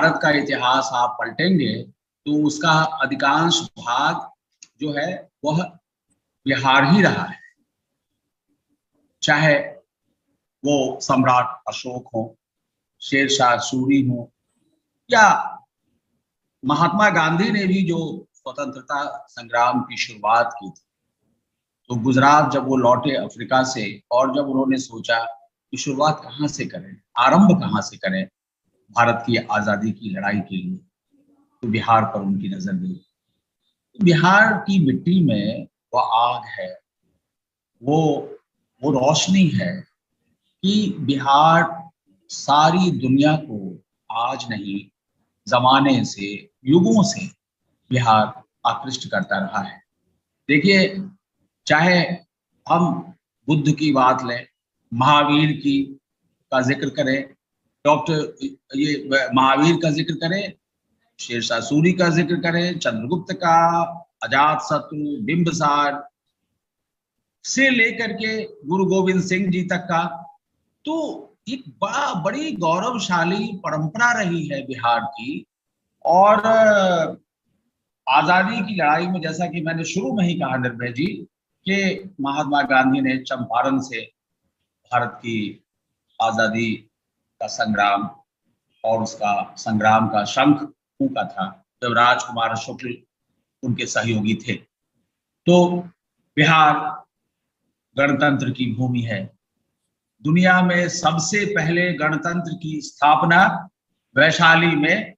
भारत का इतिहास आप पलटेंगे तो उसका अधिकांश भाग जो है वह बिहार ही रहा है। चाहे वो सम्राट अशोक हो, शेरशाह सूरी हो, या महात्मा गांधी ने भी जो स्वतंत्रता संग्राम की शुरुआत की थी, तो गुजरात जब वो लौटे अफ्रीका से और जब उन्होंने सोचा कि शुरुआत कहाँ से करें, आरंभ कहाँ से करें भारत की आजादी की लड़ाई के लिए, तो बिहार पर उनकी नजर गई। बिहार की मिट्टी में वो आग है, वो वो रोशनी है कि बिहार सारी दुनिया को आज नहीं, जमाने से, युगों से बिहार आकृष्ट करता रहा है। देखिए, चाहे हम बुद्ध की बात लें, महावीर की का जिक्र करें, डॉक्टर ये महावीर का जिक्र करें, शेरशाह सूरी का जिक्र करें, चंद्रगुप्त का, अजात शत्रु, बिंबिसार से लेकर के गुरु गोविंद सिंह जी तक का, तो एक बड़ी गौरवशाली परंपरा रही है बिहार की। और आजादी की लड़ाई में, जैसा कि मैंने शुरू में ही कहा निर्भय जी, कि महात्मा गांधी ने चंपारण से भारत की आजादी का संग्राम और उसका संग्राम का शंख फूंका था जब राजकुमार शुक्ल उनके सहयोगी थे। तो बिहार गणतंत्र की भूमि है। दुनिया में सबसे पहले गणतंत्र की स्थापना वैशाली में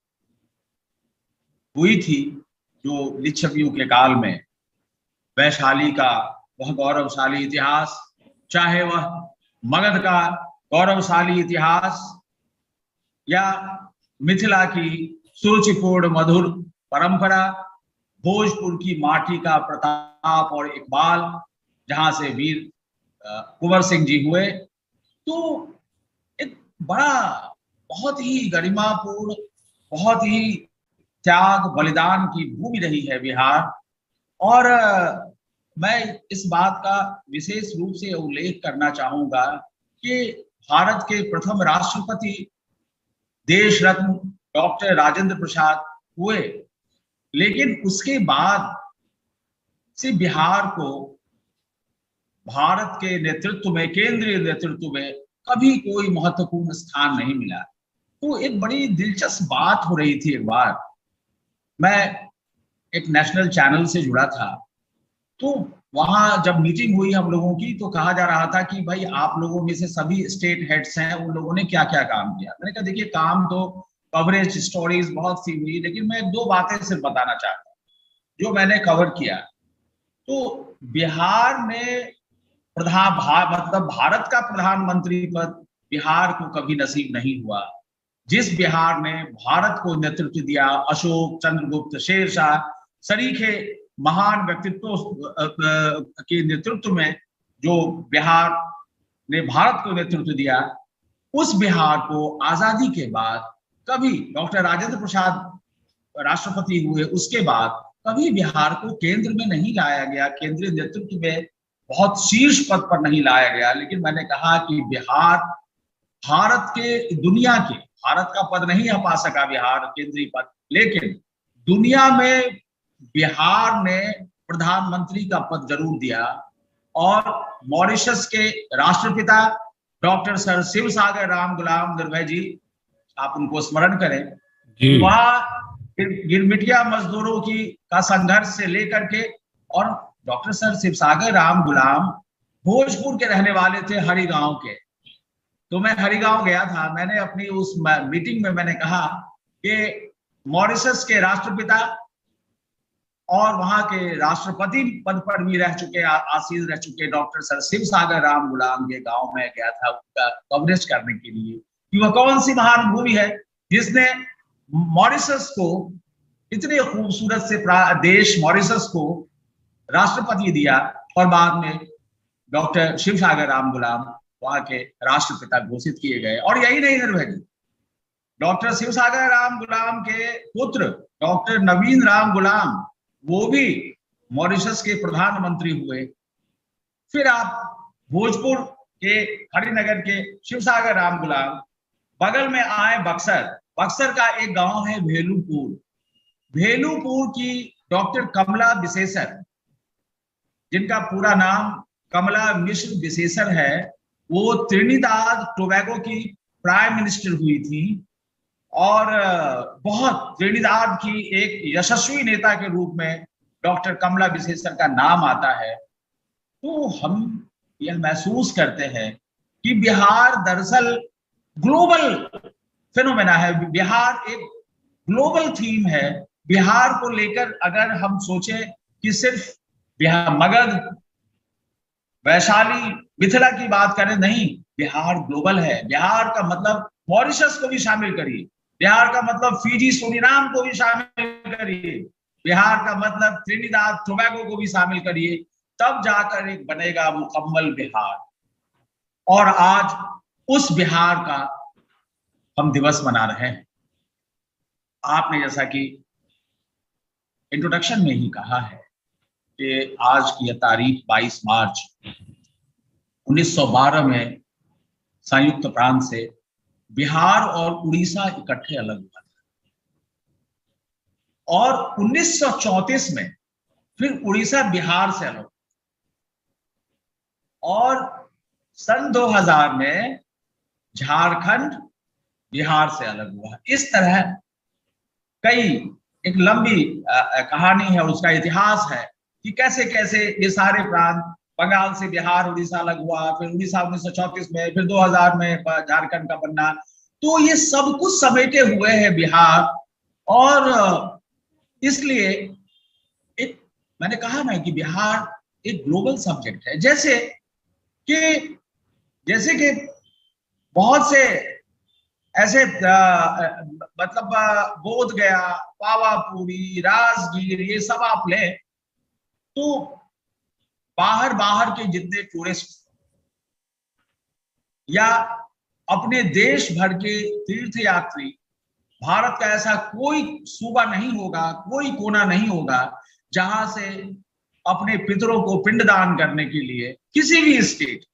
हुई थी, जो लिच्छवियों के काल में। वैशाली का वह गौरवशाली इतिहास, चाहे वह मगध का गौरवशाली इतिहास या मिथिला की सुरुचिपूर्ण मधुर परंपरा, भोजपुर की माटी का प्रताप और इकबाल, जहां से वीर कुंवर सिंह जी हुए, तो एक बड़ा, बहुत ही गरिमापूर्ण, बहुत ही त्याग बलिदान की भूमि रही है बिहार। और मैं इस बात का विशेष रूप से उल्लेख करना चाहूंगा कि भारत के प्रथम राष्ट्रपति देश रत्न डॉक्टर राजेंद्र प्रसाद हुए, लेकिन उसके बाद से बिहार को भारत के नेतृत्व में, केंद्रीय नेतृत्व में कभी कोई महत्वपूर्ण स्थान नहीं मिला। तो एक बड़ी दिलचस्प बात हो रही थी। एक बार मैं एक नेशनल चैनल से जुड़ा था, तो वहां जब मीटिंग हुई हम लोगों की, तो कहा जा रहा था कि भाई आप लोगों में से सभी स्टेट हेड्स हैं, उन लोगों ने क्या क्या काम किया। मैंने कहा देखिए, काम तो कवरेज स्टोरीज बहुत सी हुई, लेकिन मैं दो बातें सिर्फ बताना चाहता हूँ जो मैंने कवर किया। तो बिहार में मतलब भारत का प्रधानमंत्री पद बिहार को कभी नसीब नहीं हुआ। जिस बिहार ने भारत को नेतृत्व दिया, अशोक, चंद्रगुप्त, शेरशाह सरीखे महान व्यक्तित्वों के नेतृत्व में जो बिहार ने भारत को नेतृत्व दिया, उस बिहार को आजादी के बाद कभी, डॉक्टर राजेंद्र प्रसाद राष्ट्रपति हुए उसके बाद, कभी बिहार को केंद्र में नहीं लाया गया, केंद्रीय नेतृत्व में बहुत शीर्ष पद पर नहीं लाया गया। लेकिन मैंने कहा कि बिहार भारत के, दुनिया के, भारत का पद नहीं पा सका बिहार केंद्रीय पद, लेकिन दुनिया में बिहार ने प्रधानमंत्री का पद जरूर दिया। और मॉरिशस के राष्ट्रपिता डॉक्टर सर शिव सागर राम गुलाम निर्भय जी, आप उनको स्मरण करें, वह गिरमिटिया मजदूरों की का संघर्ष से लेकर के, और डॉक्टर सर शिव सागर राम गुलाम भोजपुर के रहने वाले थे, हरिगांव के। तो मैं हरिगांव गया था, मैंने अपनी उस मीटिंग में मैंने कहा कि मॉरिशस के राष्ट्रपिता और वहां के राष्ट्रपति पद पर भी रह चुके, आसीन रह चुके डॉक्टर सर शिव सागर राम गुलाम के गांव में गया था उनका कवरेज करने के लिए कि वह कौन सी महान भूमि है जिसने मॉरिशस को, इतने खूबसूरत से देश मॉरिशस को राष्ट्रपति दिया, और बाद में डॉक्टर शिव सागर राम गुलाम वहां के राष्ट्रपिता घोषित किए गए। और यही नहीं निर्भय जी, डॉक्टर शिव सागर राम गुलाम के पुत्र डॉक्टर नवीन राम गुलाम, वो भी मॉरिशस के प्रधानमंत्री हुए। फिर आप भोजपुर के, हरिनगर के शिव सागर राम गुलाम, बगल में आए बक्सर, बक्सर का एक गांव है भेलूपुर। भेलूपुर की डॉक्टर कमला विशेषर, जिनका पूरा नाम कमला मिश्र विशेषर है, वो त्रिनिदाद टोबैगो की प्राइम मिनिस्टर हुई थी और बहुत त्रिनिदाद की एक यशस्वी नेता के रूप में डॉक्टर कमला विशेषर का नाम आता है। तो हम यह महसूस करते हैं कि बिहार दरअसल ग्लोबल फिनोमेना है, बिहार एक ग्लोबल थीम है। बिहार को लेकर अगर हम सोचें कि सिर्फ बिहार, मगध, वैशाली, मिथिला की बात करें, नहीं, बिहार ग्लोबल है। बिहार का मतलब मॉरिशस को भी शामिल करिए, बिहार का मतलब फिजी सूरीनाम को भी शामिल करिए, बिहार का मतलब त्रिनिदाद टोबैगो को भी शामिल करिए, तब जाकर एक बनेगा मुकम्मल बिहार। और आज उस बिहार का हम दिवस मना रहे हैं। आपने जैसा कि इंट्रोडक्शन में ही कहा है कि आज की यह तारीख 22 मार्च 1912 में संयुक्त प्रांत से बिहार और उड़ीसा इकट्ठे अलग हुआ था और 1934 में फिर उड़ीसा बिहार से अलग, और सन 2000 में झारखंड बिहार से अलग हुआ। इस तरह कई एक लंबी कहानी है और उसका इतिहास है कि कैसे कैसे ये सारे प्रांत, बंगाल से बिहार, उड़ीसा अलग हुआ, फिर उड़ीसा 1934 में, फिर 2000 में झारखंड का बनना। तो ये सब कुछ समेटे हुए है बिहार। और इसलिए एक, मैंने कहा ना कि बिहार एक ग्लोबल सब्जेक्ट है। जैसे कि बहुत से ऐसे मतलब बोध गया, पावापुरी, राजगीर, ये सब आप ले तो बाहर के जितने टूरिस्ट या अपने देश भर के तीर्थ यात्री, भारत का ऐसा कोई सूबा नहीं होगा, कोई कोना नहीं होगा जहां से अपने पितरों को पिंडदान करने के लिए, किसी भी स्टेट,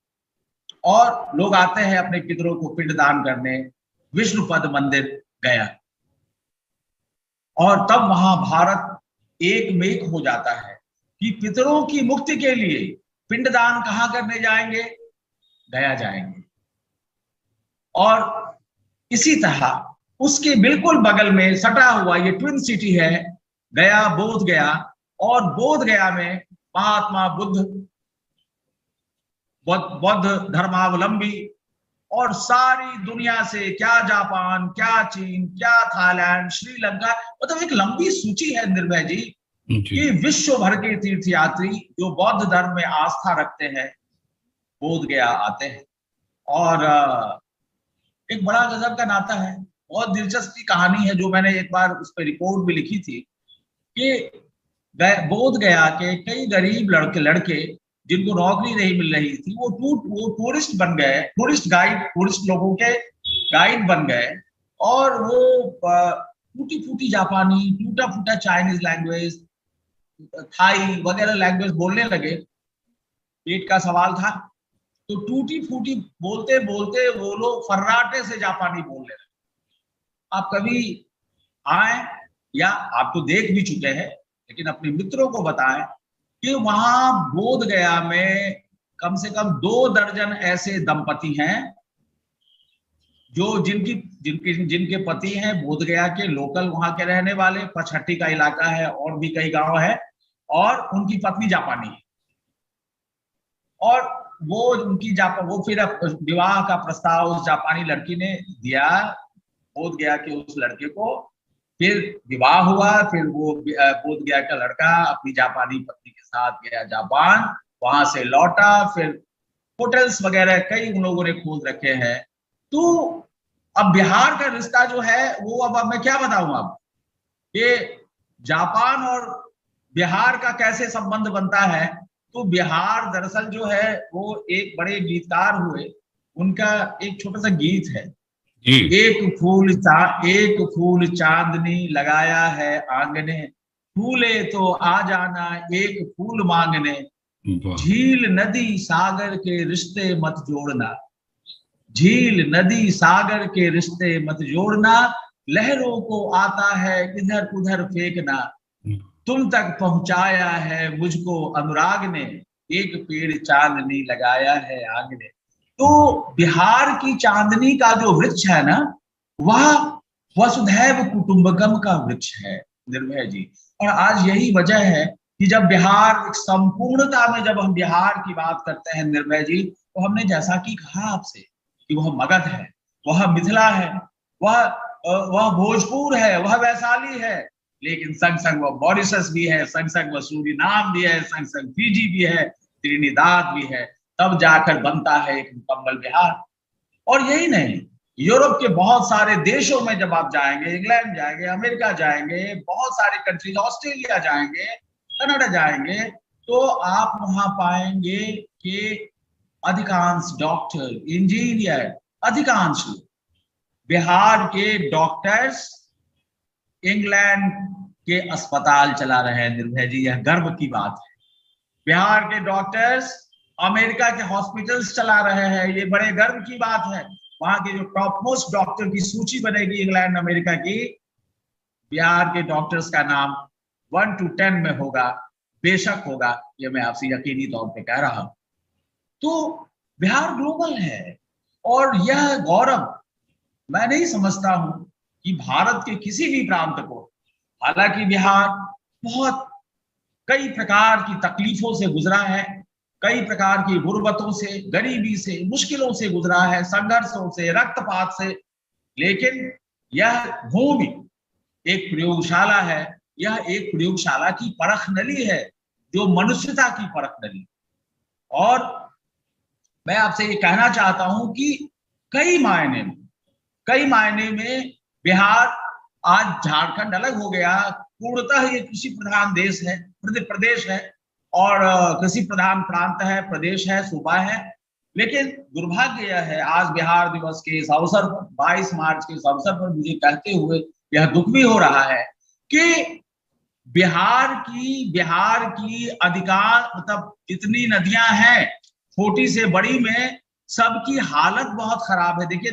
और लोग आते हैं अपने पितरों को पिंडदान करने विष्णुपद मंदिर गया, और तब वहां भारत एक मेक हो जाता है कि पितरों की मुक्ति के लिए पिंडदान कहां करने जाएंगे? गया जाएंगे। और इसी तरह उसके बिल्कुल बगल में सटा हुआ ये ट्विन सिटी है गया, बोध गया, और बोध गया में महात्मा बौद्ध धर्मावलंबी और सारी दुनिया से, क्या जापान, क्या चीन, क्या थाईलैंड, श्रीलंका, मतलब एक लंबी सूची है निर्भय जी कि विश्व भर के तीर्थयात्री जो बौद्ध धर्म में आस्था रखते हैं बोध गया आते हैं। और एक बड़ा गजब का नाता है, बहुत दिलचस्प कहानी है जो मैंने एक बार उस पर रिपोर्ट भी लिखी थी कि बोध गया के कई गरीब लड़के जिनको नौकरी नहीं मिल रही थी, वो टूरिस्ट बन गए, टूरिस्ट लोगों के गाइड बन गए, और वो टूटी फूटी जापानी, टूटा फूटा चाइनीज लैंग्वेज, थाई वगैरह लैंग्वेज बोलने लगे। पेट का सवाल था, तो टूटी फूटी बोलते बोलते वो लोग फर्राटे से जापानी बोलने लगे। आप कभी आए, या आप तो देख भी चुके हैं, लेकिन अपने मित्रों को बताएं कि वहां बोध गया में कम से कम 2 दर्जन ऐसे दंपति हैं जो जिनके पति हैं बोध गया के लोकल, वहां के रहने वाले, पचहट्टी का इलाका है और भी कई गांव है, और उनकी पत्नी जापानी है। और वो फिर विवाह का प्रस्ताव उस जापानी लड़की ने दिया बोध गया के उस लड़के को, फिर विवाह हुआ, फिर वो बोध गया का लड़का अपनी जापानी पत्नी के साथ गया जापान, वहां से लौटा, फिर होटल्स वगैरह कई उन लोगों ने खोल रखे हैं। तो अब बिहार का रिश्ता जो है वो, अब मैं क्या बताऊं, अब ये जापान और बिहार का कैसे संबंध बनता है। तो बिहार दरअसल जो है वो एक बड़े गीतकार हुए, उनका एक छोटा सा गीत है, एक फूल चांदनी लगाया है आंगने, फूले तो आ जाना एक फूल मांगने, झील नदी सागर के रिश्ते मत जोड़ना, झील नदी सागर के रिश्ते मत जोड़ना, लहरों को आता है इधर उधर फेंकना, तुम तक पहुंचाया है मुझको अनुराग ने, एक पेड़ चांदनी लगाया है आग ने। तो बिहार की चांदनी का जो वृक्ष है ना, वह वसुधैव कुटुंबकम का वृक्ष है निर्भय जी। और आज यही वजह है कि जब बिहार एक संपूर्णता में, जब हम बिहार की बात करते हैं निर्भय जी, तो हमने जैसा कि कहा आपसे कि वह मगध है, वह मिथिला है, वह भोजपुर है, वह वैशाली है, लेकिन संग संग वह मॉरिशस भी है, संग संग वह सूरीनाम भी है, संग संग फिजी भी है, त्रिनिदाद भी है, तब जाकर बनता है एक मुकम्मल बिहार। और यही नहीं, यूरोप के बहुत सारे देशों में जब आप जाएंगे, इंग्लैंड जाएंगे, अमेरिका जाएंगे, बहुत सारे कंट्रीज, ऑस्ट्रेलिया जाएंगे, कनाडा जाएंगे, तो आप वहां पाएंगे कि अधिकांश डॉक्टर, इंजीनियर, अधिकांश बिहार के डॉक्टर्स इंग्लैंड के अस्पताल चला रहे हैं निर्भय जी। यह गर्व की बात है। बिहार के डॉक्टर्स अमेरिका के हॉस्पिटल्स चला रहे हैं, ये बड़े गर्व की बात है। वहां के जो टॉप मोस्ट डॉक्टर की सूची बनेगी इंग्लैंड अमेरिका की, बिहार के डॉक्टर्स का नाम 1 to 10 में होगा, बेशक होगा, ये मैं आपसे यकीनी तौर पे कह रहा हूं। तो बिहार ग्लोबल है, और यह गौरव मैं नहीं समझता हूं कि भारत के किसी भी प्रांत को, हालांकि बिहार बहुत कई प्रकार की तकलीफों से गुजरा है, कई प्रकार की गुर्बतों से, गरीबी से, मुश्किलों से गुजरा है, संघर्षों से, रक्तपात से, लेकिन यह भूमि एक प्रयोगशाला है। यह एक प्रयोगशाला की परख नली है, जो मनुष्यता की परख नली। और मैं आपसे ये कहना चाहता हूं कि कई मायने में बिहार, आज झारखंड अलग हो गया, पूर्णतः ये कृषि प्रधान देश है, प्रदेश है, और कृषि प्रधान प्रांत है, प्रदेश है, सूबा है। लेकिन दुर्भाग्य यह है, आज बिहार दिवस के इस अवसर पर, 22 मार्च के इस अवसर पर मुझे कहते हुए यह दुख भी हो रहा है कि बिहार की अधिकांश, मतलब जितनी नदियां हैं छोटी से बड़ी में, सबकी हालत बहुत खराब है। देखिए